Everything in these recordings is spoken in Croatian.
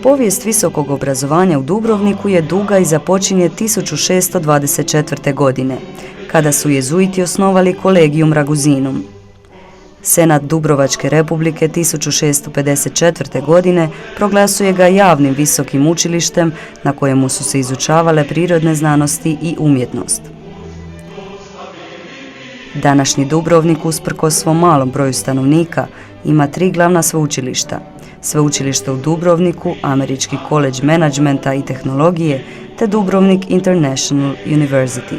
Povijest visokog obrazovanja u Dubrovniku je duga i započinje 1624. godine, kada su jezuiti osnovali Collegium Raguzinum. Senat Dubrovačke republike 1654. godine proglasuje ga javnim visokim učilištem na kojemu su se izučavale prirodne znanosti i umjetnost. Današnji Dubrovnik, usprkos svom malom broju stanovnika, ima 3 glavna sveučilišta. Sveučilište u Dubrovniku, Američki koledž menadžmenta i tehnologije, te Dubrovnik International University.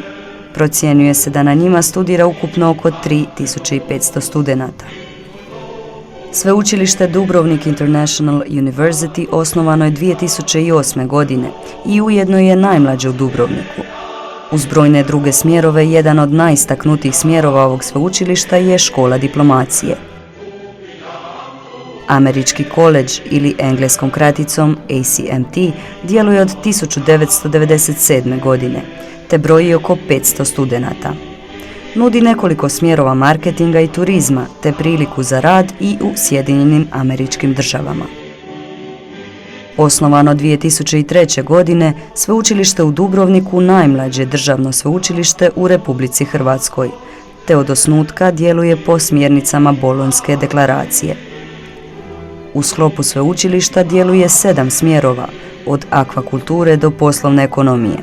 Procjenjuje se da na njima studira ukupno oko 3500 studenata. Sveučilište Dubrovnik International University osnovano je 2008. godine i ujedno je najmlađe u Dubrovniku. Uz brojne druge smjerove, jedan od najistaknutijih smjerova ovog sveučilišta je škola diplomacije. Američki koledž ili engleskom kraticom ACMT djeluje od 1997. godine, te broji oko 500 studenata. Nudi nekoliko smjerova marketinga i turizma, te priliku za rad i u Sjedinjenim Američkim Državama. Osnovano 2003. godine, sveučilište u Dubrovniku najmlađe državno sveučilište u Republici Hrvatskoj, te od osnutka djeluje po smjernicama Bolonjske deklaracije. U sklopu sveučilišta djeluje 7 smjerova, od akvakulture do poslovne ekonomije.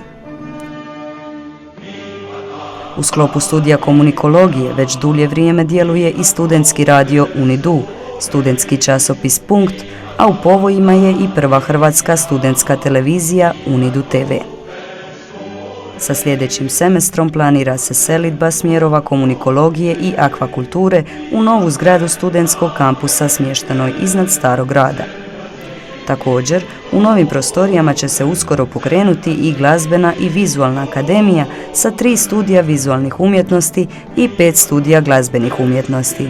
U sklopu studija komunikologije već dulje vrijeme djeluje i studentski radio Unidu, studentski časopis Punkt, a u povojima je i prva hrvatska studentska televizija Unidu TV. Sa sljedećim semestrom planira se selidba smjerova komunikologije i akvakulture u novu zgradu studentskog kampusa smještenoj iznad Starog grada. Također, u novim prostorijama će se uskoro pokrenuti i glazbena i vizualna akademija sa 3 studija vizualnih umjetnosti i 5 studija glazbenih umjetnosti.